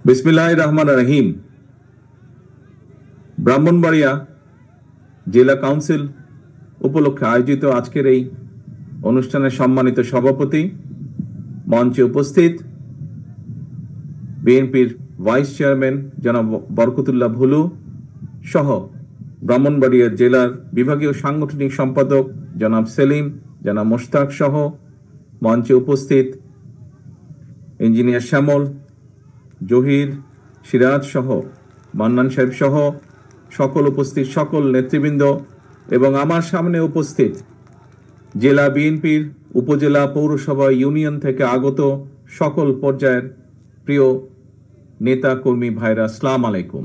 বিসমিল্লাহির রহমানির রহিম। ব্রাহ্মণবাড়িয়া জেলা কাউন্সিল উপলক্ষে আয়োজিত আজকের এই অনুষ্ঠানের সম্মানিত সভাপতি, মঞ্চে উপস্থিত বিএনপির ভাইস চেয়ারম্যান জনাব বরকতুল্লাহ ভুলু সহ ব্রাহ্মণবাড়িয়া জেলার বিভাগীয় সাংগঠনিক সম্পাদক জনাব সেলিম, জনাব মোশতাক সহ মঞ্চে উপস্থিত ইঞ্জিনিয়ার শ্যামল, জহির, সিরাজ সহ মান্নান সাহেব সহ সকল উপস্থিত সকল নেতৃবৃন্দ এবং আমার সামনে উপস্থিত জেলা বিএনপির উপজেলা পৌরসভা ইউনিয়ন থেকে আগত সকল পর্যায়ের প্রিয় নেতা কর্মী ভাইরা, আসসালামু আলাইকুম।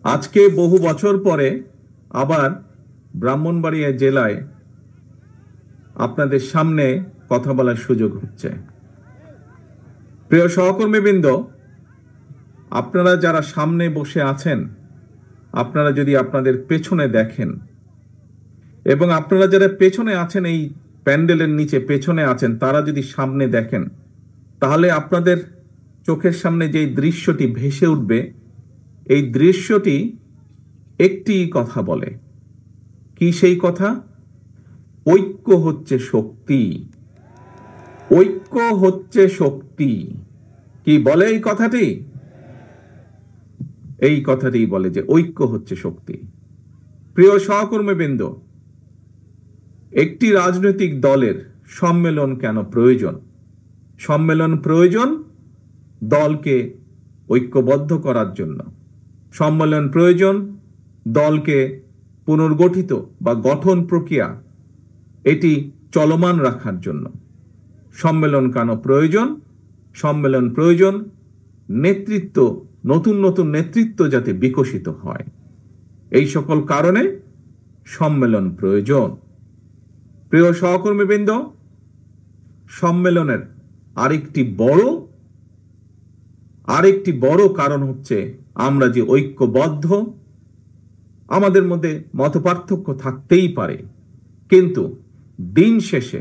আজকে বহু বছর পরে আবার ব্রাহ্মণবাড়িয়া জেলায় আপনাদের সামনে কথা বলার সুযোগ হচ্ছে। প্রিয় সহকর্মীবৃন্দ, আপনারা যারা সামনে বসে আছেন, আপনারা যদি আপনাদের পেছনে দেখেন এবং আপনারা যারা পেছনে আছেন, এই প্যান্ডেলের নিচে পেছনে আছেন, তারা যদি সামনে দেখেন, তাহলে আপনাদের চোখের সামনে যে দৃশ্যটি ভেসে উঠবে, এই দৃশ্যটি একটি কথা বলে। কি সেই কথা? ঐক্য হচ্ছে শক্তি। ঐক্য হচ্ছে শক্তি। কি বলে এই কথাটি? এই কথাটি বলে যে ঐক্য হচ্ছে শক্তি। প্রিয় সহকর্মীবৃন্দ, একটি রাজনৈতিক দলের সম্মেলন কেন প্রয়োজন? সম্মেলন প্রয়োজন দলকে ঐক্যবদ্ধ করার জন্য। সম্মেলন প্রয়োজন দলকে পুনর্গঠিত বা গঠন প্রক্রিয়া এটি চলমান রাখার জন্য। সম্মেলন কেন প্রয়োজন? সম্মেলন প্রয়োজন নেতৃত্ব, নতুন নতুন নেতৃত্ব যাতে বিকশিত হয়, এই সকল কারণে সম্মেলন প্রয়োজন। প্রিয় সহকর্মীবৃন্দ, সম্মেলনের আরেকটি বড় কারণ হচ্ছে আমরা যে ঐক্যবদ্ধ। আমাদের মধ্যে মতপার্থক্য থাকতেই পারে, কিন্তু দিন শেষে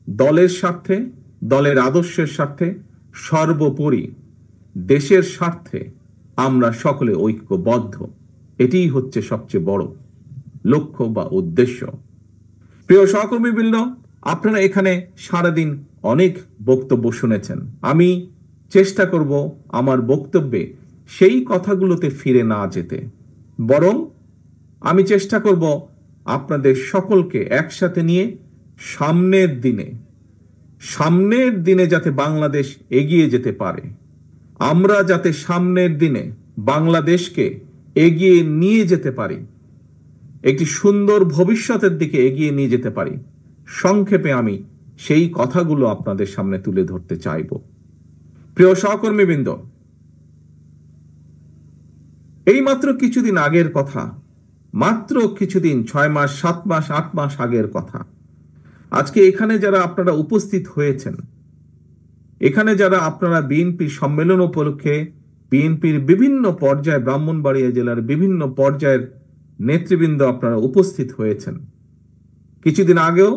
দলের স্বার্থে, দলের আদর্শের স্বার্থে, সর্বোপরি দেশের স্বার্থে আমরা সকলে ঐক্যবদ্ধ। এটিই হচ্ছে সবচেয়ে বড় লক্ষ্য বা উদ্দেশ্য। প্রিয় সহকর্মীবৃন্দ, আপনারা এখানে সারাদিন অনেক বক্তব্য শুনেছেন। আমি চেষ্টা করব আমার বক্তব্যে সেই কথাগুলোতে ফিরে না যেতে, বরং আমি চেষ্টা করব আপনাদের সকলকে একসাথে নিয়ে সামনের দিনে যাতে বাংলাদেশ এগিয়ে যেতে পারে, আমরা যাতে সামনের দিনে বাংলাদেশকে এগিয়ে নিয়ে যেতে পারি, একটি সুন্দর ভবিষ্যতের দিকে এগিয়ে নিয়ে যেতে পারি। সংক্ষেপে আমি সেই কথাগুলো আপনাদের সামনে তুলে ধরতে চাইব। প্রিয় সহকর্মীবৃন্দ, এই মাত্র কিছুদিন আগের কথা, মাত্র কিছুদিন, 6 মাস, 7 মাস, 8 মাস আগের কথা। আজকে এখানে যারা আপনারা উপস্থিত হয়েছেন, এখানে যারা আপনারা বিএনপির সম্মেলন উপলক্ষে বিএনপির বিভিন্ন পর্যায়ে, ব্রাহ্মণবাড়িয়া জেলার বিভিন্ন পর্যায়ের নেতৃবৃন্দ আপনারা উপস্থিত হয়েছেন, কিছুদিন আগেও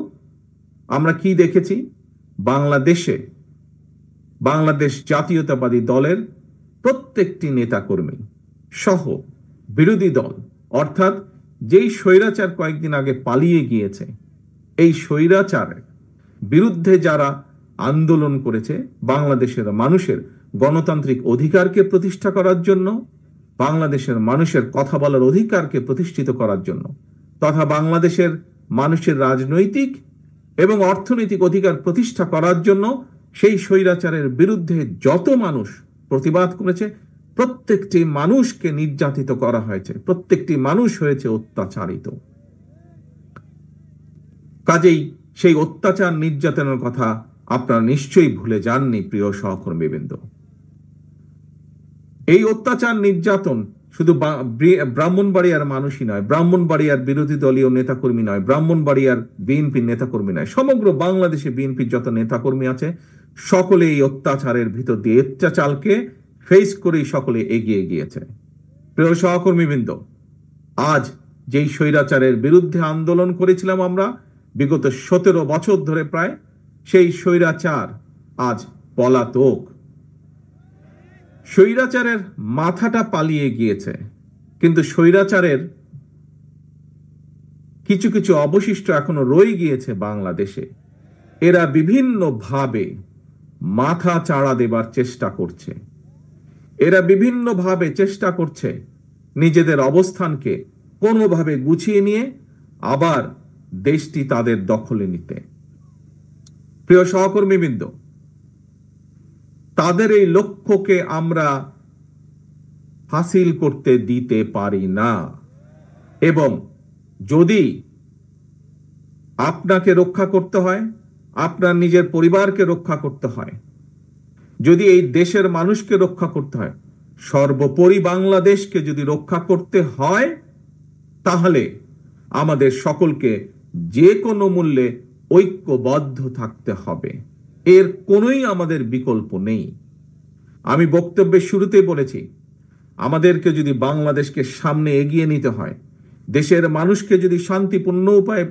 আমরা কি দেখেছি? বাংলাদেশ জাতীয়তাবাদী দলের প্রত্যেকটি নেতাকর্মী সহ বিরোধী দল, অর্থাৎ যেই স্বৈরাচার কয়েকদিন আগে পালিয়ে গিয়েছে, এই স্বৈরাচারের বিরুদ্ধে যারা আন্দোলন করেছে, বাংলাদেশের মানুষের গণতান্ত্রিক অধিকারকে প্রতিষ্ঠা করার জন্য, বাংলাদেশের মানুষের কথা বলার অধিকারকে প্রতিষ্ঠিত করার জন্য, তথা বাংলাদেশের মানুষের রাজনৈতিক এবং অর্থনৈতিক অধিকার প্রতিষ্ঠা করার জন্য সেই স্বৈরাচারের বিরুদ্ধে যত মানুষ প্রতিবাদ করেছে, প্রত্যেকটি মানুষকে নির্যাতিত করা হয়েছে, প্রত্যেকটি মানুষ হয়েছে অত্যাচারিত। কাজেই সেই অত্যাচার নির্যাতনের কথা আপনারা নিশ্চয়ই ভুলে যাননি। প্রিয় সহকর্মীবৃন্দ, এই অত্যাচার নির্যাতন শুধু ব্রাহ্মণবাড়িয়ার মানুষই নয়, ব্রাহ্মণবাড়িয়ার বিরোধী দলীয় নেতাকর্মী নয়, ব্রাহ্মণবাড়িয়ার বিএনপির নেতাকর্মী নয়, সমগ্র বাংলাদেশে বিএনপির যত নেতাকর্মী আছে, সকলে এই অত্যাচারের ভিতর দিয়ে, অত্যাচারকে ফেস করেই সকলে এগিয়ে গিয়েছে। প্রিয় সহকর্মীবৃন্দ, আজ যেই স্বৈরাচারের বিরুদ্ধে আন্দোলন করেছিলাম আমরা বিগত 17 বছর ধরে প্রায়, সেই স্বৈরাচার আজ পলাতক। স্বৈরাচারের মাথাটা পালিয়ে গিয়েছে, কিন্তু স্বৈরাচারের কিছু কিছু অবশিষ্ট এখনো রয়ে গিয়েছে বাংলাদেশে। এরা বিভিন্নভাবে মাথা চাড়া দেবার চেষ্টা করছে। এরা বিভিন্নভাবে চেষ্টা করছে নিজেদের অবস্থানকে কোনোভাবে গুছিয়ে নিয়ে আবার দেশটি তাদের দখলে নিতে। প্রিয় সহকর্মীবৃন্দ, তাদের এই লক্ষ্যকে আমরা হাসিল করতে দিতে পারি না। এবং যদি আপনাকে রক্ষা করতে হয়, আপনার নিজের পরিবারকে রক্ষা করতে হয়, যদি এই দেশের মানুষকে রক্ষা করতে হয়, সর্বোপরি বাংলাদেশকে যদি রক্ষা করতে হয়, তাহলে আমাদের সকলকে যে কোনো মূল্যে ঐক্যবদ্ধ থাকতে হবে। এর কোনোই আমাদের বিকল্প নেই। আমি বক্তব্যের শুরুতেই বলেছি, আমাদেরকে যদি বাংলাদেশকে সামনে এগিয়ে নিতে হয়, দেশের মানুষকে যদি শান্তিপূর্ণ উপায়ে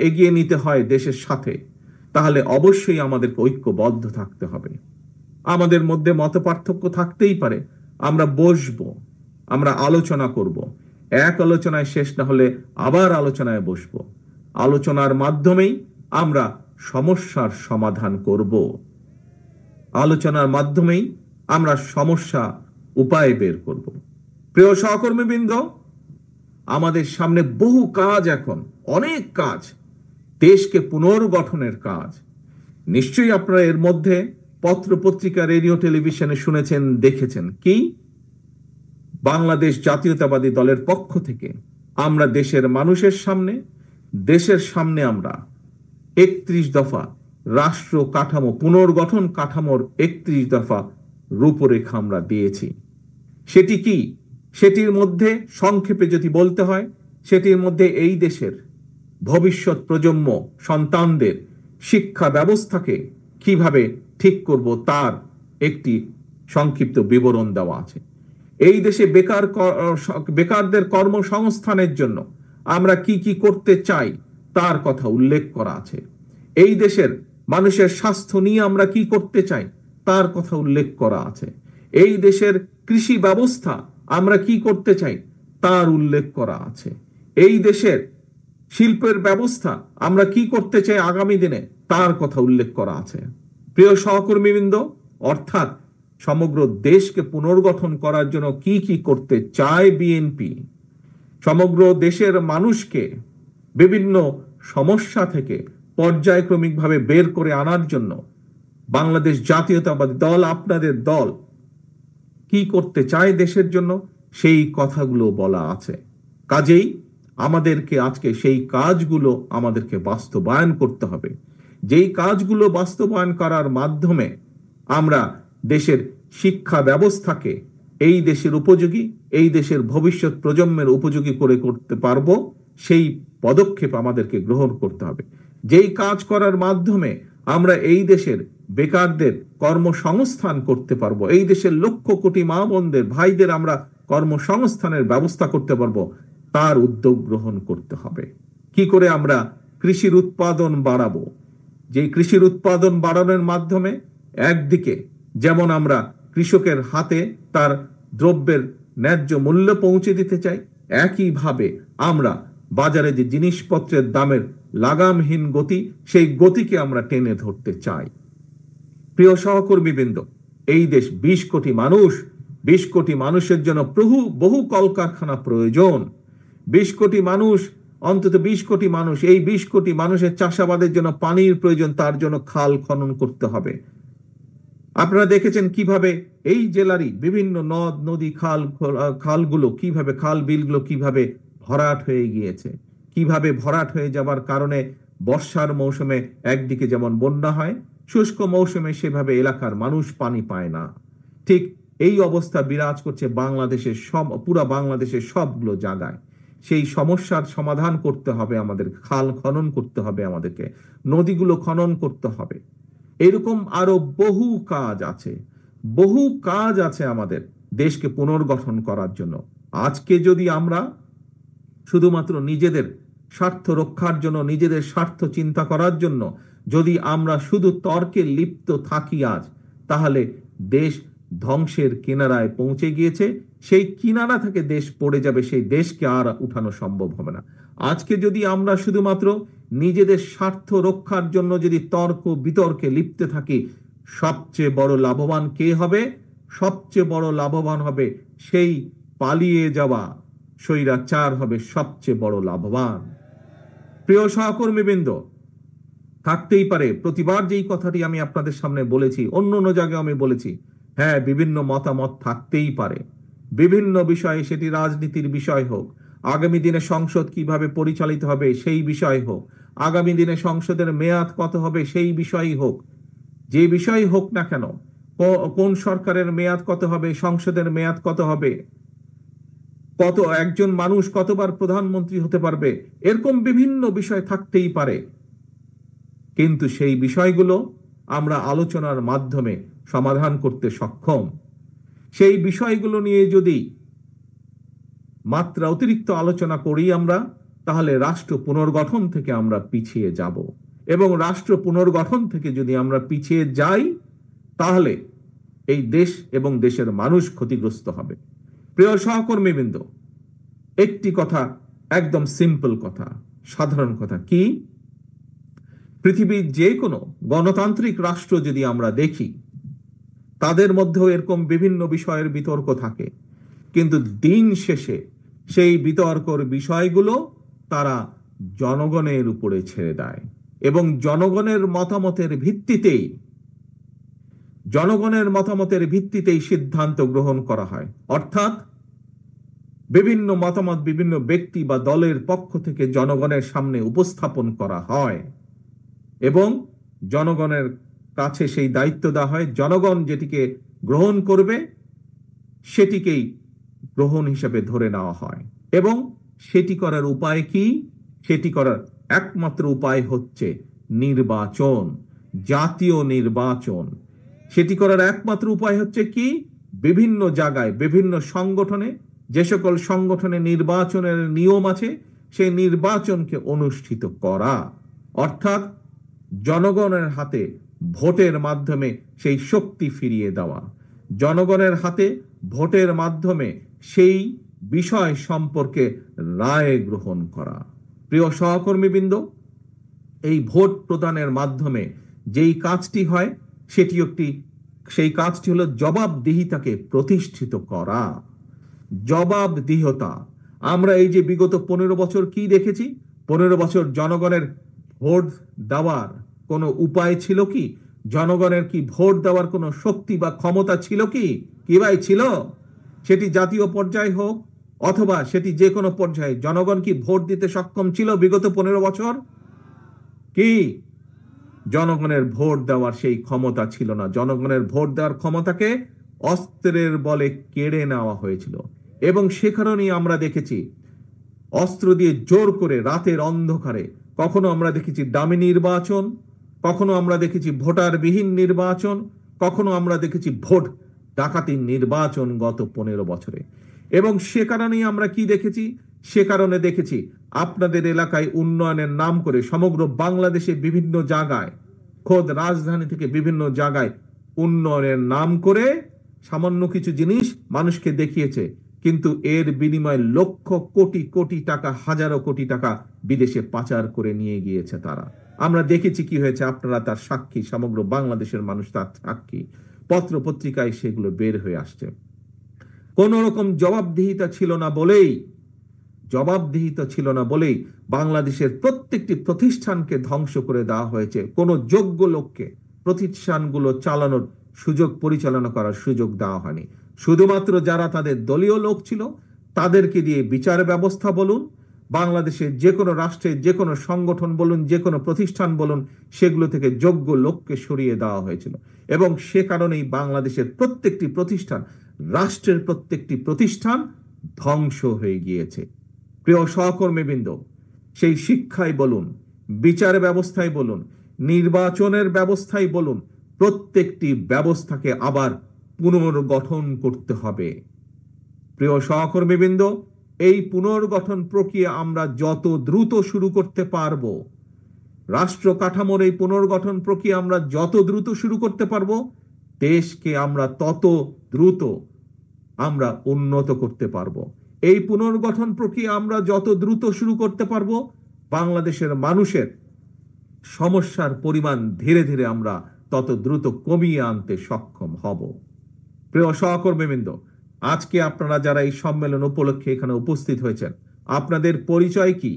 এগিয়ে নিতে হয় দেশের সাথে, তাহলে অবশ্যই আমাদেরকে ঐক্যবদ্ধ থাকতে হবে। আমাদের মধ্যে মতপার্থক্য থাকতেই পারে, আমরা বসবো, আমরা আলোচনা করব। এক আলোচনায় শেষ না হলে আবার আলোচনায় বসবো। আলোচনার মাধ্যমেই আমরা সমস্যার সমাধান করব। আলোচনার মাধ্যমেই আমরা সমস্যা উপায় বের করব। প্রিয় সহকর্মীবৃন্দ, আমাদের সামনে বহু কাজ, এখন অনেক কাজ, দেশকে পুনর্গঠনের কাজ। নিশ্চয়ই আপনারা এর মধ্যে পত্র পত্রিকা, রেডিও, টেলিভিশনে শুনেছেন, দেখেছেন। কি? বাংলাদেশ জাতীয়তাবাদী দলের পক্ষ থেকে আমরা দেশের মানুষের সামনে, দেশের সামনে আমরা 31 দফা রাষ্ট্র কাঠামো, পুনর্গঠন কাঠামোর 31 দফা রূপরেখা আমরা দিয়েছি। সেটি কি? সেটির মধ্যে সংক্ষেপে যদি বলতে হয়, সেটির মধ্যে এই দেশের ভবিষ্যৎ প্রজন্ম সন্তানদের শিক্ষা ব্যবস্থাকে কিভাবে ঠিক করব তার একটি সংক্ষিপ্ত বিবরণ দেওয়া আছে। এই দেশে বেকারদের কর্মসংস্থানের জন্য আমরা কি কি করতে চাই তার কথা উল্লেখ করা আছে। এই দেশের মানুষের স্বাস্থ্য নিয়ে আমরা কি করতে চাই তার কথা উল্লেখ করা আছে। এই দেশের কৃষি ব্যবস্থা আমরা কি করতে চাই তার উল্লেখ করা আছে। এই দেশের শিল্পের ব্যবস্থা আমরা কি করতে চাই আগামী দিনে তার কথা উল্লেখ করা আছে। প্রিয় সহকর্মীবৃন্দ, অর্থাৎ সমগ্র দেশকে পুনর্গঠন করার জন্য কি কি করতে চায় বিএনপি, সমগ্র দেশের মানুষকে বিভিন্ন সমস্যা থেকে পর্যায়ক্রমিকভাবে বের করে আনার জন্য বাংলাদেশ জাতীয়তাবাদী দল, আপনাদের দল কি করতে চায় দেশের জন্য, সেই কথাগুলো বলা আছে। কাজেই আমাদেরকে আজকে সেই কাজগুলো আমাদেরকে বাস্তবায়ন করতে হবে। যেই কাজগুলো বাস্তবায়ন করার মাধ্যমে আমরা দেশের শিক্ষা ব্যবস্থাকে এই দেশের উপযোগী, এই দেশের ভবিষ্যৎ প্রজন্মের উপযোগী করে করতে পারবো, সেই পদক্ষেপ আমাদেরকে গ্রহণ করতে হবে। যেই কাজ করার মাধ্যমে আমরা এই দেশের বেকারদের কর্মসংস্থান করতে পারবো, এই দেশের লক্ষ কোটি মা বোনদের, ভাইদের আমরা কর্মসংস্থানের ব্যবস্থা করতে পারবো, তার উদ্যোগ গ্রহণ করতে হবে। কি করে আমরা কৃষির উৎপাদন বাড়াবো? যে কৃষির উৎপাদন বাড়ানোর মাধ্যমে একদিকে যেমন আমরা কৃষকের হাতে তার দ্রব্যের ন্যায্য মূল্য পৌঁছে দিতে চাই, একইভাবে আমরা বাজারে যে জিনিসপত্রের দামের লাগামহীন গতি, সেই গতিকে আমরা টেনে ধরতে চাই। প্রিয় সহকর্মীবৃন্দ, এই দেশ 20 কোটি মানুষ, 20 কোটি মানুষের জন্য বহু কলকারখানা প্রয়োজন। 20 কোটি মানুষ, অন্তত 20 কোটি মানুষ, এই 20 কোটি মানুষের চাষাবাদের জন্য পানির প্রয়োজন, তার জন্য খাল খনন করতে হবে। আপনারা দেখেছেন কিভাবে এই জেলারই বিভিন্ন নদ নদী, খালগুলো কিভাবে, খাল বিলগুলো কিভাবে ভরাট হয়ে গিয়েছে। কিভাবে ভরাট হয়ে যাবার কারণে বর্ষার মৌসুমে একদিকে যেমন বন্যা হয়, শুষ্ক মৌসুমে সেভাবে এলাকার মানুষ পানি পায় না। ঠিক এই অবস্থা বিরাজ করছে বাংলাদেশের পুরা বাংলাদেশের সবগুলো জায়গায়। সেই সমস্যার সমাধান করতে হবে আমাদের, খাল খনন করতে হবে আমাদেরকে, নদীগুলো খনন করতে হবে। এরকম আরো বহু কাজ আছে, বহু কাজ আছে আমাদের দেশকে পুনর্গঠন করার জন্য। আজকে যদি আমরা শুধুমাত্র নিজেদের স্বার্থ রক্ষার জন্য, নিজেদের স্বার্থ চিন্তা করার জন্য যদি আমরা শুধু তর্কে লিপ্ত থাকি আজ, তাহলে দেশ ধ্বংসের কিনারায় পৌঁছে গিয়েছে। সেই কিনারা থেকে দেশ পড়ে যাবে, সেই দেশকে আর উঠানো সম্ভব হবে না। আজকে যদি আমরা শুধুমাত্র নিজেদের স্বার্থ রক্ষার জন্য যদি তর্ক বিতর্কে লিপ্ত থাকি, সবচেয়ে বড় লাভবান কে হবে? সবচেয়ে বড় লাভবান হবে সেই পালিয়ে যাওয়া স্বৈরাচার হবে সবচেয়ে বড় লাভবান। প্রিয় সহকর্মীবৃন্দ, থাকতেই পারে, প্রতিবার যেই কথাটি আমি আপনাদের সামনে বলেছি, অন্য অন্য জায়গায় আমি বলেছি, হ্যাঁ, বিভিন্ন মতামত থাকতেই পারে বিভিন্ন বিষয়ে, সেটি রাজনীতির বিষয় হোক, আগামী দিনে সংসদ কিভাবে পরিচালিত হবে সেই বিষয় হোক, আগামী দিনে সংসদের মেয়াদ কত হবে সেই বিষয়ই হোক, যে বিষয় হোক না কেন, কোন সরকারের মেয়াদ কত হবে, সংসদের মেয়াদ কত হবে, কত একজন মানুষ কতবার প্রধানমন্ত্রী হতে পারবে, এরকম বিভিন্ন বিষয় থাকতেই পারে। কিন্তু সেই বিষয়গুলো আমরা আলোচনার মাধ্যমে সমাধান করতে সক্ষম। সেই বিষয়গুলো নিয়ে যদি মাত্রা অতিরিক্ত আলোচনা করি আমরা, তাহলে রাষ্ট্র পুনর্গঠন থেকে আমরা পিছিয়ে যাব, এবং রাষ্ট্র পুনর্গঠন থেকে যদি আমরা পিছিয়ে যাই, তাহলে এই দেশ এবং দেশের মানুষ ক্ষতিগ্রস্ত হবে। প্রিয় সহকর্মীবৃন্দ, একটি কথা, একদম সিম্পল কথা, সাধারণ কথা, কি পৃথিবীর যে কোনো গণতান্ত্রিক রাষ্ট্র যদি আমরা দেখি, তাদের মধ্যেও এরকম বিভিন্ন বিষয়ের বিতর্ক থাকে, কিন্তু দিন শেষে সেই বিতর্কর বিষয়গুলো তারা জনগণের উপরে ছেড়ে দেয়, এবং জনগণের মতামতের ভিত্তিতেই সিদ্ধান্ত গ্রহণ করা হয়। অর্থাৎ বিভিন্ন মতামত বিভিন্ন ব্যক্তি বা দলের পক্ষ থেকে জনগণের সামনে উপস্থাপন করা হয়, এবং জনগণের কাছে সেই দায়িত্ব দেওয়া হয়, জনগণ যেটিকে গ্রহণ করবে সেটিকেই গ্রহণ হিসেবে ধরে নেওয়া হয়। এবং সেটি করার উপায় কি? সেটি করার একমাত্র উপায় হচ্ছে নির্বাচন, জাতীয় নির্বাচন। সেটি করার একমাত্র উপায় হচ্ছে কি? বিভিন্ন জায়গায় বিভিন্ন সংগঠনে, যে সকল সংগঠনে নির্বাচনের নিয়ম আছে, সেই নির্বাচনকে অনুষ্ঠিত করা, অর্থাৎ জনগণের হাতে ভোটের মাধ্যমে সেই শক্তি ফিরিয়ে দেওয়া, জনগণের হাতে ভোটের মাধ্যমে সেই বিষয় সম্পর্কে রায় গ্রহণ করা। প্রিয় সহকর্মীবৃন্দ, এই ভোট প্রদানের মাধ্যমে যেই কাজটি হয়, সেই কাজটি হলো জবাবদিহিতাকে প্রতিষ্ঠিত করা। জবাবদিহিতা, আমরা এই যে বিগত 15 বছর কি দেখেছি? 15 বছর জনগণের ভোট দেওয়ার কোনো উপায় ছিল কি? জনগণের কি ভোট দেওয়ার কোনো শক্তি বা ক্ষমতা ছিল কি? কি ভাই ছিল? সেটি জাতীয় পর্যায়ে হোক অথবা সেটি যে কোনো পর্যায়ে, জনগণ কি ভোট দিতে সক্ষম ছিল বিগত 15 বছর? কি জনগণের ভোট দেওয়ার সেই ক্ষমতা ছিল না। জনগণের ভোট দেওয়ার ক্ষমতাকে অস্ত্রের বলে কেড়ে নেওয়া হয়েছিল, এবং সে কারণেই আমরা দেখেছি অস্ত্র দিয়ে জোর করে রাতের অন্ধকারে, কখনো আমরা দেখেছি ডামি নির্বাচন, কখনো আমরা দেখেছি ভোটারবিহীন নির্বাচন, কখনো আমরা দেখেছি ভোট ডাকাতির নির্বাচন গত 15 বছরে। এবং সে কারণেই আমরা কি দেখেছি? সে কারণে দেখেছি আপনাদের এলাকায় উন্নয়নের নাম করে সমগ্র বাংলাদেশে বিভিন্ন জায়গায়, খোদ রাজধানী থেকে বিভিন্ন জায়গায় উন্নয়নের নাম করে সামান্য কিছু জিনিস মানুষকে দেখিয়েছে, কিন্তু এর বিনিময়ে লক্ষ কোটি কোটি টাকা, হাজারো কোটি টাকা বিদেশে পাচার করে নিয়ে গিয়েছে তারা। আমরা দেখেছি কি হয়েছে, আপনারা তার সাক্ষী, সমগ্র বাংলাদেশের মানুষ তার সাক্ষী, পত্র পত্রিকায় সেগুলো বের হয়ে আসছে। কোন রকম জবাবদিহিতা ছিল না বলেই বাংলাদেশের প্রত্যেকটি প্রতিষ্ঠানকে ধ্বংস করে দেওয়া হয়েছে। কোন যোগ্য লোককে প্রতিষ্ঠানগুলো চালানোর সুযোগ, পরিচালনা করার সুযোগ দেওয়া হয়নি। শুধুমাত্র যারা তাদের দলীয় লোক ছিল তাদেরকে দিয়ে বিচার ব্যবস্থা বলুন, বাংলাদেশের যে কোনো রাষ্ট্রের যে কোনো সংগঠন বলুন, যে কোনো প্রতিষ্ঠান বলুন, সেগুলো থেকে যোগ্য লোককে সরিয়ে দেওয়া হয়েছিল। এবং সে কারণেই বাংলাদেশের প্রত্যেকটি প্রতিষ্ঠান, রাষ্ট্রের প্রত্যেকটি প্রতিষ্ঠান ধ্বংস হয়ে গিয়েছে। প্রিয় সহকর্মীবৃন্দ, সেই শিক্ষায় বলুন, বিচার ব্যবস্থায় বলুন, নির্বাচনের ব্যবস্থায় বলুন, প্রত্যেকটি ব্যবস্থাকে আবার পুনর্গঠন করতে হবে। প্রিয় সহকর্মীবৃন্দ, এই পুনর্গঠন প্রক্রিয়া আমরা যত দ্রুত শুরু করতে পারবো, রাষ্ট্র কাঠামোর এই পুনর্গঠন প্রক্রিয়া আমরা যত দ্রুত শুরু করতে পারবো, দেশকে আমরা তত দ্রুত আমরা উন্নত করতে পারবো। এই পুনর্গঠন প্রক্রিয়া আমরা যত দ্রুত শুরু করতে পারবো, বাংলাদেশের মানুষের সমস্যার পরিমাণ ধীরে ধীরে আমরা তত দ্রুত কমিয়ে আনতে সক্ষম হব। প্রিয় সহকর্মীবৃন্দ, আজকে আপনারা যারা এই সম্মেলন উপলক্ষে এখানে উপস্থিত হয়েছেন, আপনাদের পরিচয় কি?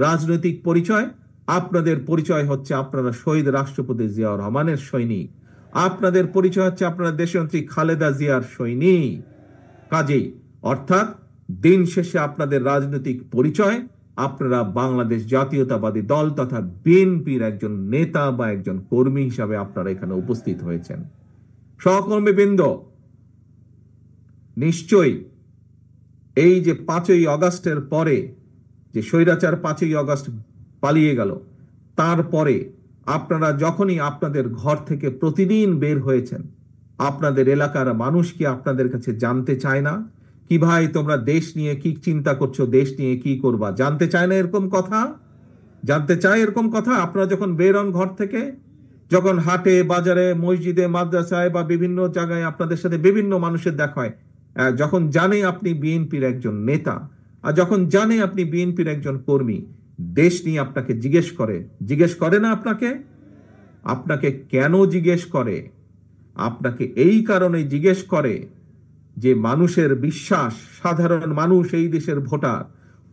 রাজনৈতিক পরিচয়? আপনাদের পরিচয় হচ্ছে আপনারা শহীদ রাষ্ট্রপতি জিয়াউর রহমানের সৈনিক। আপনাদের পরিচয় হচ্ছে আপনারা দেশনেত্রী খালেদা জিয়ার সৈনিক। কাজেই অর্থাৎ দিন শেষে আপনাদের রাজনৈতিক পরিচয় আপনারা বাংলাদেশ জাতীয়তাবাদী দল তথা বিএনপির একজন নেতা বা একজন কর্মী হিসাবে আপনারা এখানে উপস্থিত হয়েছেন। সহকর্মীবৃন্দ, নিশ্চয়ই এই যে 5ই আগস্টের পরে যে স্বৈরাচার 5ই আগস্ট পালিয়ে গেল, তারপরে আপনারা যখনই আপনাদের ঘর থেকে প্রতিদিন বের হয়েছেন, আপনাদের এলাকার মানুষ কি আপনাদের কাছে জানতে চায় না কি ভাই তোমরা দেশ নিয়ে কি চিন্তা করছো, দেশ নিয়ে কি করবা? জানতে চায় না এরকম কথা? জানতে চায় এরকম কথা? আপনারা যখন বের হন ঘর থেকে, যখন হাটে বাজারে মসজিদে মাদ্রাসায় বা বিভিন্ন জায়গায় আপনাদের সাথে বিভিন্ন মানুষের দেখা হয়, যখন জানে আপনি বিএনপির একজন নেতা আর যখন জানে আপনি বিএনপির একজন কর্মী, দেশ নিয়ে আপনাকে জিজ্ঞেস করে না? আপনাকে কেন জিজ্ঞেস করে? আপনাকে এই কারণে জিজ্ঞেস করে যে মানুষের বিশ্বাস, সাধারণ মানুষ, এই দেশের ভোটার,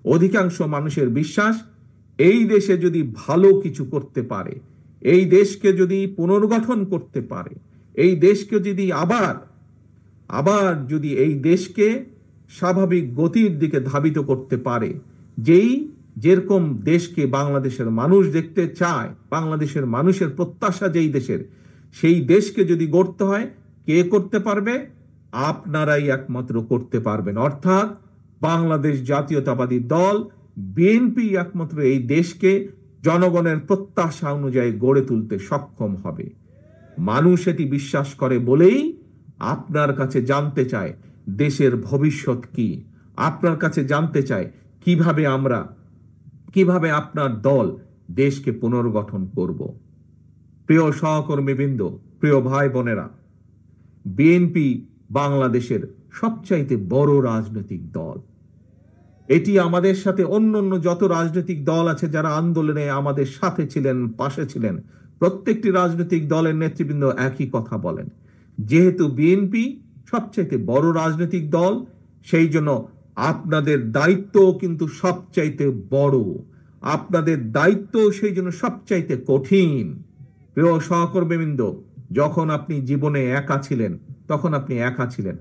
অধিকাংশ মানুষের বিশ্বাস এই দেশে যদি ভালো কিছু করতে পারে, এই দেশকে যদি পুনর্গঠন করতে পারে, এই দেশকে যদি আবার যদি এই দেশকে স্বাভাবিক গতির দিকে ধাবিত করতে পারে, যেরকম দেশকে বাংলাদেশের মানুষ দেখতে চায়, বাংলাদেশের মানুষের প্রত্যাশা যেই দেশের, সেই দেশকে যদি গড়তে হয়, কে করতে পারবে? আপনারাই একমাত্র করতে পারবেন। অর্থাৎ বাংলাদেশ জাতীয়তাবাদী দল বিএনপি একমাত্র এই দেশকে জনগণের প্রত্যাশা অনুযায়ী গড়ে তুলতে সক্ষম হবে। মানুষ এটি বিশ্বাস করে বলেই আপনার কাছে জানতে চায় দেশের ভবিষ্যৎ কি, আপনার কাছে জানতে চায় কিভাবে আপনার দল দেশকে পুনর্গঠন করব। প্রিয় সহকর্মীবৃন্দ, প্রিয় ভাই বোনেরা, বিএনপি বাংলাদেশের সবচাইতে বড় রাজনৈতিক দল। এটি আমাদের সাথে অন্য যত রাজনৈতিক দল আছে যারা আন্দোলনে আমাদের সাথে ছিলেন, পাশে ছিলেন, প্রত্যেকটি রাজনৈতিক দলের নেতৃবৃন্দ একই কথা বলেন। যেহেতু বিএনপি সবচাইতে বড় রাজনৈতিক দল, সেই জন্য আপনাদের দায়িত্ব কিন্তু সবচাইতে বড়, আপনাদের দায়িত্ব সেই জন্য সবচাইতে কঠিন। প্রিয় সহকর্মীবৃন্দ, যখন আপনি জীবনে একা ছিলেন তখন আপনি একা ছিলেন।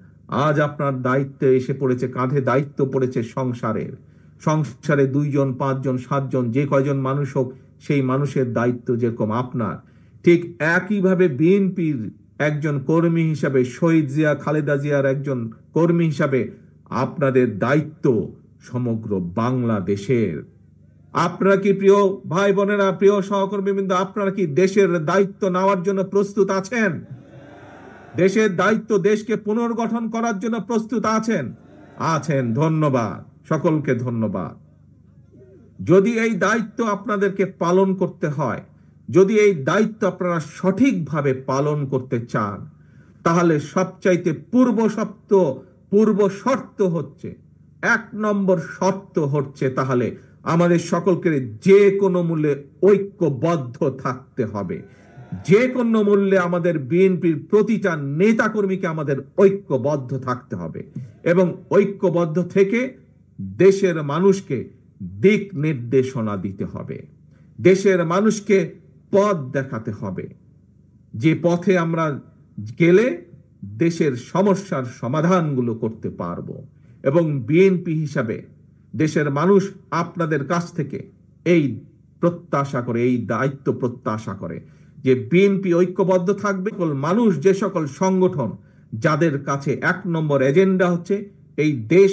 আজ আপনার দায়িত্ব এসে পড়েছে, কাঁধে দায়িত্ব পড়েছে সংসারে 2 জন 5 জন 7 জন যে কয়জন মানুষ হোক, সেই মানুষের দায়িত্ব যেরকম আপনার, ঠিক একইভাবে বিএনপির একজন কর্মী হিসাবে, শহীদ জিয়া খালেদা জিয়ার একজন কর্মী হিসাবে আপনাদের দায়িত্ব সমগ্র বাংলাদেশের। আপনারা কি, প্রিয় ভাই বোনেরা, প্রিয় সহকর্মীবৃন্দ, আপনারা কি দেশের দায়িত্ব নেওয়ার জন্য প্রস্তুত আছেন? দেশের দায়িত্ব, দেশকে পুনর্গঠন করার জন্য প্রস্তুত আছেন? ধন্যবাদ, সকলকে ধন্যবাদ। যদি এই দায়িত্ব আপনাদেরকে পালন করতে হয়, যদি এই দায়িত্ব আপনারা সঠিকভাবে পালন করতে চান, তাহলে সবচাইতে পূর্ব শর্ত হচ্ছে, 1 নম্বর শর্ত হচ্ছে, তাহলে আমাদের সকলকে যে কোনো মূল্যে ঐক্যবদ্ধ থাকতে হবে। যে কোনো মূল্যে আমাদের বিএনপির প্রতিটা নেতাকর্মীকে আমাদের ঐক্যবদ্ধ থাকতে হবে এবং ঐক্যবদ্ধ থেকে দেশের মানুষকে দিক নির্দেশনা দিতে হবে, দেশের মানুষকে পথ দেখাতে হবে, যে পথে আমরা গেলে দেশের সমস্যার সমাধানগুলো করতে পারবো। এবং বিএনপি হিসাবে দেশের মানুষ আপনাদের কাছ থেকে এই প্রত্যাশা করে, এই দায়িত্ব প্রত্যাশা করে যে বিএনপি ঐক্যবদ্ধ থাকবে। মানুষ, যে সকল সংগঠন যাদের কাছে 1 নম্বর এজেন্ডা হচ্ছে এই দেশ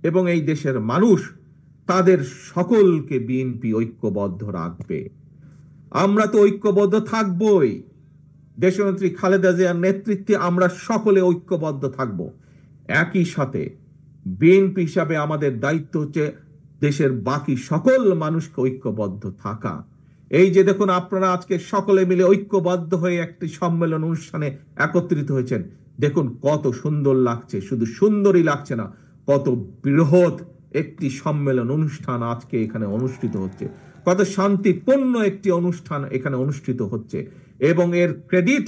এবং এই দেশের মানুষ, তাদের সকলকে বিএনপি ঐক্যবদ্ধ রাখবে। আমরা তো ঐক্যবদ্ধ থাকবই, দেশনেত্রী খালেদা জিয়ার নেতৃত্বে আমরা সকলে ঐক্যবদ্ধ থাকব। একই সাথে বিএনপি হিসাবে আমাদের দায়িত্ব হচ্ছে দেশের বাকি সকল মানুষকে ঐক্যবদ্ধ থাকা। এই যে দেখুন, আপনারা আজকে সকলে মিলে ঐক্যবদ্ধ হয়ে একটি সম্মেলন অনুষ্ঠানে একত্রিত হয়েছেন। দেখুন কত সুন্দর লাগছে, শুধু সুন্দরই লাগছে না, কত বৃহৎ একটি সম্মেলন অনুষ্ঠান আজকে এখানে অনুষ্ঠিত হচ্ছে, কত শান্তিপূর্ণ একটি অনুষ্ঠান এখানে অনুষ্ঠিত হচ্ছে। এবং এর ক্রেডিট,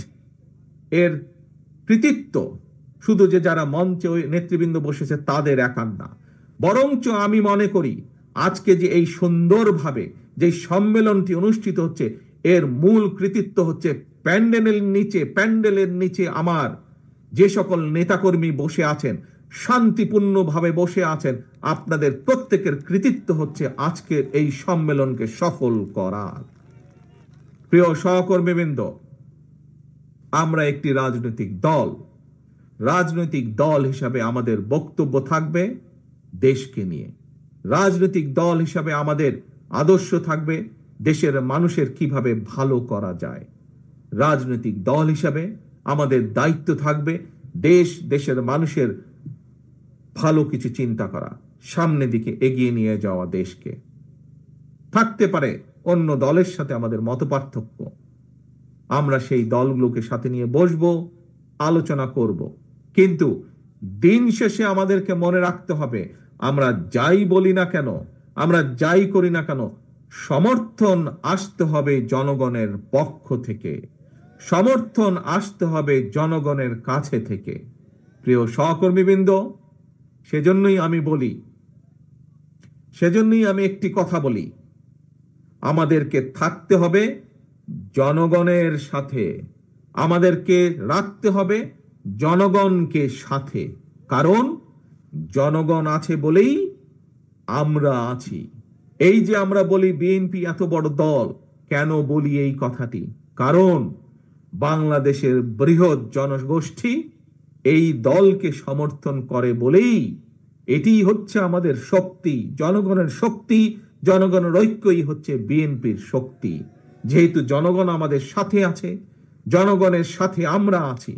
এর কৃতিত্ব শুধু যে যারা মঞ্চে ওই নেতৃবৃন্দ বসেছে তাদের একার না, বরঞ্চ আমি মনে করি আজকে যে এই সুন্দরভাবে যে সম্মেলনটি অনুষ্ঠিত হচ্ছে, এর মূল কৃতিত্ব হচ্ছে প্যান্ডেলের নিচে আমার যে সকল নেতাকর্মী বসে আছেন, শান্তিপূর্ণভাবে বসে আছেন, আপনাদের প্রত্যেকের কৃতিত্ব হচ্ছে আজকের এই সম্মেলনকে সফল করার। প্রিয় সহকর্মীবৃন্দ, আমরা একটি রাজনৈতিক দল হিসাবে আমাদের বক্তব্য থাকবে দেশকে নিয়ে। রাজনৈতিক দল হিসাবে আমাদের আদর্শ থাকবে দেশের মানুষের কিভাবে ভালো করা যায়। রাজনৈতিক দল হিসাবে আমাদের দায়িত্ব থাকবে দেশের মানুষের ভালো কিছু চিন্তা করা, সামনের দিকে এগিয়ে নিয়ে যাওয়া দেশকে। থাকতে পারে অন্য দলের সাথে আমাদের মতপার্থক্য, আমরা সেই দলগুলোকে সাথে নিয়ে বসবো, আলোচনা করব, কিন্তু দিন শেষে আমাদেরকে মনে রাখতে হবে, আমরা যাই বলি না কেন, আমরা যাই করি না কেন, সমর্থন আসতে হবে জনগণের পক্ষ থেকে, সমর্থন আসতে হবে জনগণের কাছে থেকে। প্রিয় সহকর্মীবৃন্দ, সেজন্যই আমি একটি কথা বলি, আমাদেরকে থাকতে হবে জনগণের সাথে, আমাদেরকে রাখতে হবে জনগণকে সাথে, কারণ জনগণ আছে বলেই আমরা আছি। এই যে আমরা বলি বিএনপি এত বড় দল, কেন বলি এই কথাটি? কারণ বাংলাদেশের বৃহৎ জনগোষ্ঠী এই দলকে সমর্থন করে বলেই এটি হচ্ছে আমাদের শক্তি, জনগণের শক্তি, জনগণের ঐক্যই হচ্ছে বিএনপির শক্তি। যেহেতু জনগণ আমাদের সাথে আছে, জনগণের সাথে আমরা আছি,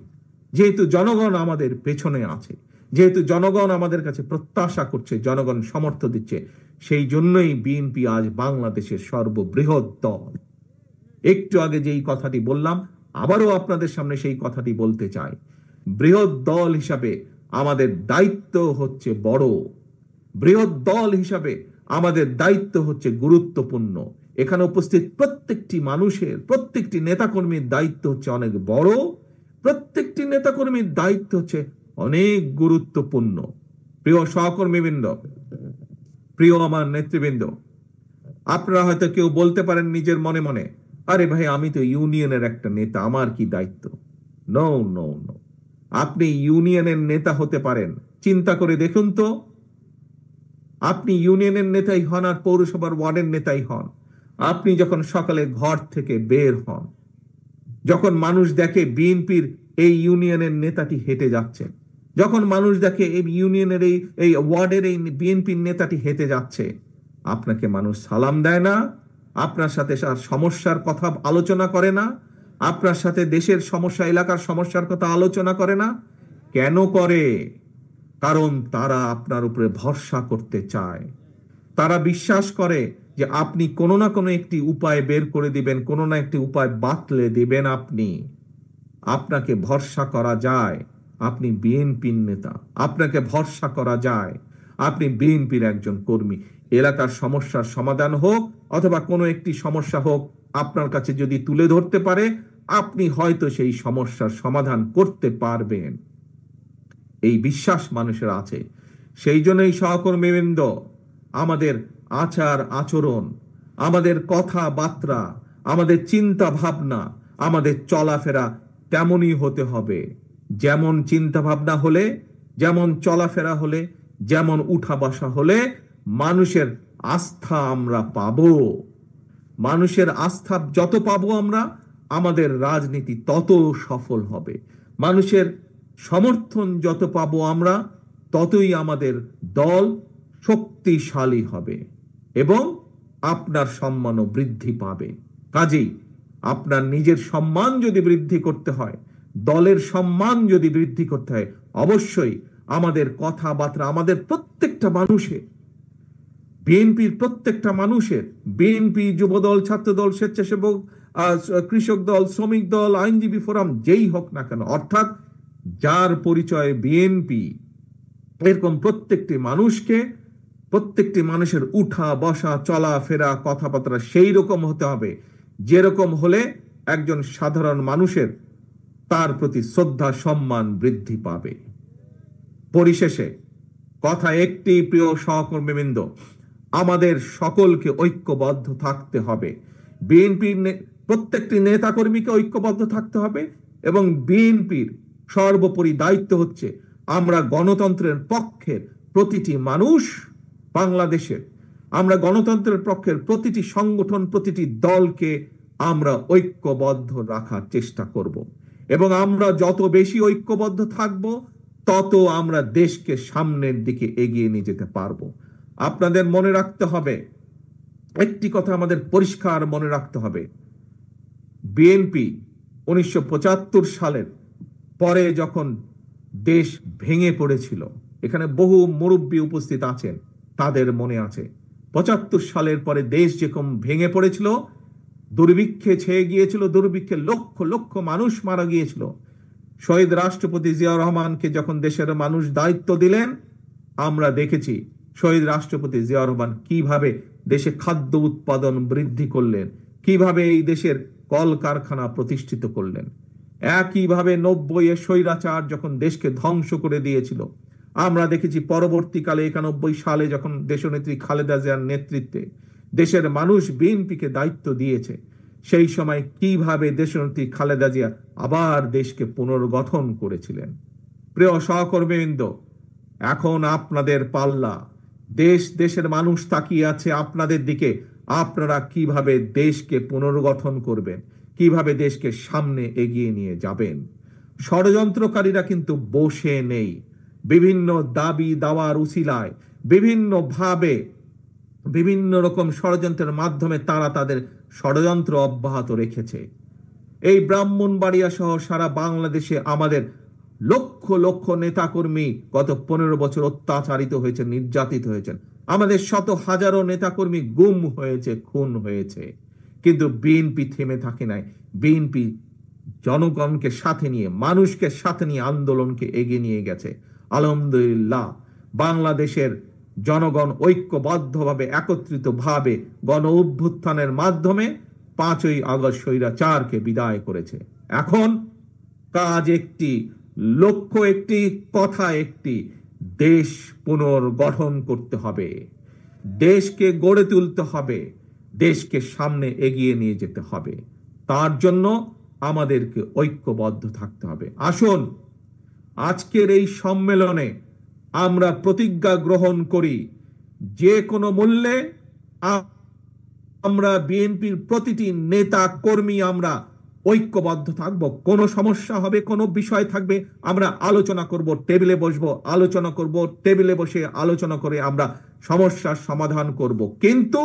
যেহেতু জনগণ আমাদের পেছনে আছে, যেহেতু জনগণ আমাদের কাছে প্রত্যাশা করছে, জনগণ সমর্থন দিচ্ছে, সেই জন্যই বিএনপি আজ বাংলাদেশের সর্ববৃহৎ দল। একটু আগে যেই কথাটি বললাম, আবারও আপনাদের সামনে সেই কথাটি বলতে চাই, বৃহৎ দল হিসাবে আমাদের দায়িত্ব হচ্ছে বড়, বৃহৎ দল হিসাবে আমাদের দায়িত্ব হচ্ছে গুরুত্বপূর্ণ। এখানে উপস্থিত প্রত্যেকটি মানুষের, প্রত্যেকটি নেতাকর্মীর দায়িত্ব হচ্ছে অনেক বড়, প্রত্যেকটি নেতাকর্মীর দায়িত্ব হচ্ছে অনেক গুরুত্বপূর্ণ। প্রিয় সহকর্মীবৃন্দ, প্রিয় আমার নেতৃবৃন্দ, আপনারা হয়তো কেউ বলতে পারেন নিজের মনে মনে, আরে ভাই, আমি তো ইউনিয়নের একটা নেতা, আমার কি দায়িত্ব? নো নো নো, আপনি ইউনিয়নের নেতা হতে পারেন, চিন্তা করে দেখুন তো, আপনি ইউনিয়নের নেতাই হন আর পৌরসভার ওয়ার্ডের নেতাই হন, আপনি যখন সকালে ঘর থেকে বের হন, যখন মানুষ দেখে বিএনপির এই ইউনিয়নের নেতাটি হেঁটে যাচ্ছে, যখন মানুষ দেখে এই ইউনিয়নের এই ওয়ার্ডের এই বিএনপির নেতাটি হেঁটে যাচ্ছে, আপনাকে মানুষ সালাম দেয় না? আপনার সাথে সমস্যার কথা আলোচনা করে না? আপনার সাথে দেশের সমস্যা, এলাকার সমস্যার কথা আলোচনা করে না? কেন করে? কারণ তারা আপনার উপরে ভরসা করতে চায়, তারা বিশ্বাস করে যে আপনি কোনো না কোনো একটি উপায় বের করে দিবেন, কোনো না একটি উপায় বাতলে দিবেন। আপনাকে ভরসা করা যায়, আপনি বিএনপির নেতা, আপনাকে ভরসা করা যায়, আপনি বিএনপির একজন কর্মী। এলাকার সমস্যার সমাধান হোক অথবা কোনো একটি সমস্যা হোক, আপনার কাছে যদি তুলে ধরতে পারে, আপনি হয়তো সেই সমস্যার সমাধান করতে পারবেন। এই বিশ্বাস মানুষের আছে। সেই জন্যই সহকর্মীবৃন্দ, আমাদের আচার আচরণ, আমাদের কথাবার্তা, আমাদের চিন্তা ভাবনা, আমাদের চলাফেরা তেমনই হতে হবে। যেমন চিন্তা ভাবনা হলে, যেমন চলাফেরা হলে, যেমন উঠা বসা হলে মানুষের আস্থা আমরা পাবো। মানুষের আস্থা যত পাবো আমরা, আমাদের রাজনীতি তত সফল হবে। মানুষের সমর্থন যত পাবো আমরা, ততই আমাদের দল শক্তিশালী হবে এবং আপনার সম্মানও বৃদ্ধি পাবে। কাজেই আপনার নিজের সম্মান যদি বৃদ্ধি করতে হয়, দলের সম্মান যদি বৃদ্ধি করতে হয়, অবশ্যই আমাদের কথাবার্তা, আমাদের প্রত্যেকটা মানুষের বিএনপির প্রত্যেকটা মানুষের, বিএনপি, যুবদল, ছাত্রদল, স্বেচ্ছাসেবক, কৃষক দল, শ্রমিক দল, আইনজীবী ফোরাম, যেই হোক না কেন, অর্থাৎ যার পরিচয় বিএনপি, এরকম প্রত্যেকটি মানুষকে, প্রত্যেকটি মানুষের উঠা বসা চলাফেরা কথাবার্তা সেই রকম হতে হবে, যেরকম হলে একজন সাধারণ মানুষের তার প্রতি শ্রদ্ধা সম্মান বৃদ্ধি পাবে। পরিশেষে কথা একটি, প্রিয় সহকর্মীবৃন্দ, আমাদের সকলকে ঐক্যবদ্ধ থাকতে হবে। বিএনপির প্রত্যেকটি নেতাকর্মীকে ঐক্যবদ্ধ থাকতে হবে এবং বিএনপির সর্বোপরি দায়িত্ব হচ্ছে আমরা গণতন্ত্রের পক্ষের প্রতিটি মানুষ বাংলাদেশের, আমরা গণতন্ত্রের পক্ষের প্রতিটি সংগঠন, প্রতিটি দলকে আমরা ঐক্যবদ্ধ রাখার চেষ্টা করব এবং আমরা যত বেশি ঐক্যবদ্ধ থাকব তত আমরা দেশকে সামনের দিকে এগিয়ে নিয়ে যেতে পারবো। আপনাদের মনে রাখতে হবে, একটি কথা আমাদের পরিষ্কার মনে রাখতে হবে, বিএনপি 1975 সালের পরে যখন দেশ ভেঙে পড়েছিল, এখানে বহু মুরব্বী উপস্থিত আছেন, তাদের মনে আছে 75 সালের পরে দেশ যেরকম ভেঙে পড়েছিল, দুর্ভিক্ষে ছেয়ে গিয়েছিল, দুর্ভিক্ষে লক্ষ লক্ষ মানুষ মারা গিয়েছিল। শহীদ রাষ্ট্রপতি জিয়াউর রহমানকে যখন দেশের মানুষ দায়িত্ব দিলেন, আমরা দেখেছি শহীদ রাষ্ট্রপতি জিয়াউর রহমান কিভাবে দেশে খাদ্য উৎপাদন বৃদ্ধি করলেন, কিভাবে এই দেশের কলকারখানা প্রতিষ্ঠিত করলেন। একইভাবে 90-এ স্বৈরাচার যখন দেশকে ধ্বংস করে দিয়েছিল, আমরা দেখেছি পরবর্তীকালে 91 সালে যখন দেশনেত্রী খালেদা জিয়ার নেতৃত্বে দেশের মানুষ বিএনপিকে দায়িত্ব দিয়েছে, সেই সময় কিভাবে দেশনেত্রী খালেদা জিয়া আবার দেশকে পুনর্গঠন করেছিলেন। প্রিয় সহকর্মীবৃন্দ, এখন আপনাদের পাল্লা, দেশের মানুষ তাকিয়ে আছে আপনাদের দিকে। আপনারা কিভাবে দেশকে পুনর্গঠন করবেন, কিভাবে দেশকে সামনে এগিয়ে নিয়ে যাবেন। ষড়যন্ত্রকারীরা কিন্তু বসে নেই, বিভিন্ন দাবি দাওয়ার উছিলায়, বিভিন্নভাবে বিভিন্ন রকম ষড়যন্ত্রের মাধ্যমে তারা তাদের ষড়যন্ত্র অব্যাহত রেখেছে। এই ব্রাহ্মণবাড়িয়া সহ সারা বাংলাদেশে আমাদের লক্ষ লক্ষ নেতাকর্মী গত 15 বছর অত্যাচারিত হয়েছে, নির্যাতিত হয়েছেন। আমাদের শত হাজারো নেতাকর্মী গুম হয়েছে, খুন হয়েছে, কিন্তু বিএনপি থেমে থাকে নাই। বিএনপি জনগণকে সাথে নিয়ে, মানুষকে সাথে নিয়ে আন্দোলনকে এগিয়ে নিয়ে গেছে। আলহামদুলিল্লাহ, বাংলাদেশের জনগণ ঐক্যবদ্ধভাবে, একত্রিতভাবে গণ অভ্যুত্থানের মাধ্যমে 5ই আগস্ট স্বৈরাচারকে বিদায় করেছে। এখন কাজ একটি, লক্ষ্য একটি, কথা একটি, দেশ পুনর্গঠন করতে হবে, দেশকে গড়ে তুলতে হবে, দেশকে সামনে এগিয়ে নিয়ে যেতে হবে। তার জন্য আমাদেরকে ঐক্যবদ্ধ থাকতে হবে। আসুন আজকের এই সম্মেলনে আমরা প্রতিজ্ঞা গ্রহণ করি, যে কোনো মূল্যে আমরা বিএনপির প্রতিটি নেতা কর্মী আমরা ঐক্যবদ্ধ থাকব। কোনো সমস্যা হবে, কোনো বিষয় থাকবে, আমরা আলোচনা করব, টেবিলে বসবো, আলোচনা করব, টেবিলে বসে আলোচনা করে আমরা সমস্যার সমাধান করব, কিন্তু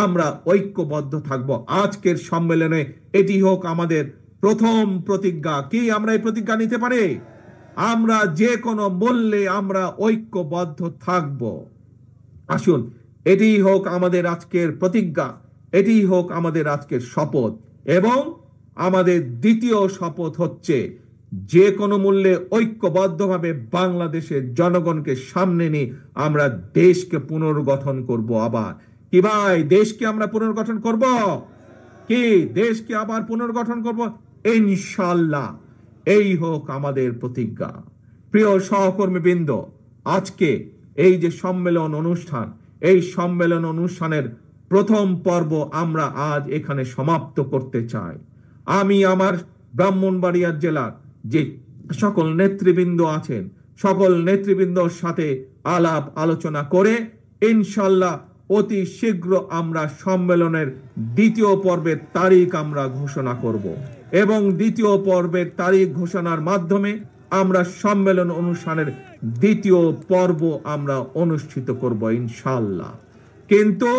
আমরা ঐক্যবদ্ধ থাকব। আজকের সম্মেলনে এটি হোক আমাদের প্রথম প্রতিজ্ঞা। কি আমরা এই প্রতিজ্ঞা নিতে পারি? আমরা যে কোনো মূল্যে আমরা ঐক্যবদ্ধ থাকব। আসুন এটি হোক আমাদের আজকের প্রতিজ্ঞা, এটি হোক আমাদের আজকের শপথ। এবং আমাদের দ্বিতীয় শপথ হচ্ছে, যে কোনো মূল্যে ঐক্যবদ্ধভাবে বাংলাদেশের জনগণকে সামনে নিয়ে আমরা দেশকে পুনর্গঠন করব। আবার কি ভাই, দেশকে আমরা পুনর্গঠন করব? কি দেশকে আবার পুনর্গঠন করব? ইনশাআল্লাহ, এই হোক আমাদের প্রতিজ্ঞা। প্রিয় সহকর্মীবৃন্দ, আজকে এই যে সম্মেলন অনুষ্ঠান, এই সম্মেলন অনুষ্ঠানের প্রথম পর্ব আমরা আজ এখানে সমাপ্ত করতে চাই। আমি আমার ব্রাহ্মণবাড়িয়া জেলার যে সকল নেতৃবৃন্দ আছেন, সকল নেতৃবৃন্দর সাথে আলাপ আলোচনা করে ইনশাআল্লাহ অতি শীঘ্র আমরা সম্মেলনের দ্বিতীয় পর্বের তারিখ আমরা ঘোষণা করব এবং দ্বিতীয় পর্বের তারিখ ঘোষণার মাধ্যমে আমরা সম্মেলন অনুষ্ঠানের দ্বিতীয় পর্ব আমরা অনুষ্ঠিত করব ইনশাআল্লাহ। কিন্তু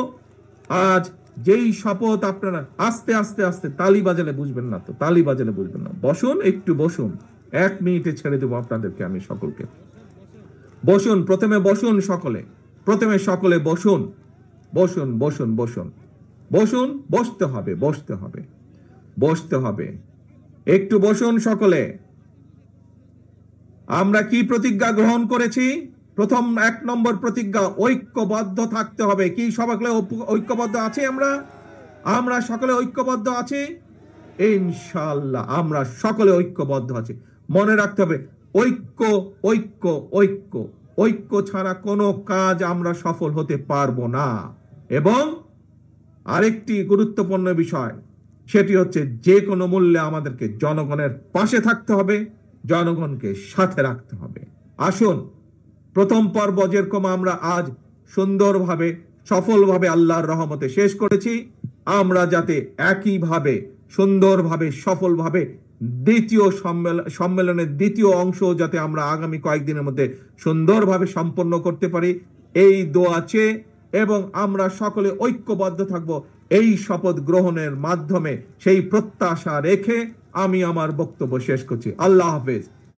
আজ যেই শপথ, আপনারা আস্তে আস্তে আস্তে, তালি বাজালে বুঝবেন না তো, তালি বাজালে বুঝবেন না, বসুন, একটু বসুন, 1 মিনিটে ছেড়ে দেবো আপনাদেরকে, আমি সকলকে। বসুন, প্রথমে বসুন সকলে, প্রথমে সকলে বসুন। বসুন বসুন বসুন বসুন, বসতে হবে বসতে হবে বসতে হবে। একটু বসুন সকলে। আমরা কি প্রতিজ্ঞা গ্রহণ করেছি? প্রথম 1 নম্বর প্রতিজ্ঞা, ঐক্যবদ্ধ থাকতে হবে। কি সকলে ঐক্যবদ্ধ আছি? আমরা সকলে ঐক্যবদ্ধ আছি ইনশাআল্লাহ। আমরা সকলে ঐক্যবদ্ধ আছি। মনে রাখতে হবে, ঐক্য ঐক্য ঐক্য ঐক্য ছাড়া কোনো কাজ আমরা সফল হতে পারবো না। এবং আরেকটি গুরুত্বপূর্ণ বিষয়, সেটি হচ্ছে যে কোনো মূল্যে আমাদেরকে জনগণের পাশে থাকতে হবে, জনগণকে সাথে রাখতে হবে। আসুন, প্রথম পর্ব যেরকম আমরা আজ সুন্দরভাবে সফলভাবে আল্লাহর রহমতে শেষ করেছি, আমরা যাতে একইভাবে সুন্দরভাবে সফলভাবে দ্বিতীয় সম্মেলনের দ্বিতীয় অংশ যাতে আমরা আগামী কয়েকদিনের মধ্যে সুন্দরভাবে সম্পন্ন করতে পারি, এই দোয়া চেয়ে এবং আমরা সকলে ঐক্যবদ্ধ থাকব এই শপথ গ্রহণের মাধ্যমে, সেই প্রত্যাশা রেখে আমি আমার বক্তব্য শেষ করছি। আল্লাহ হাফেজ।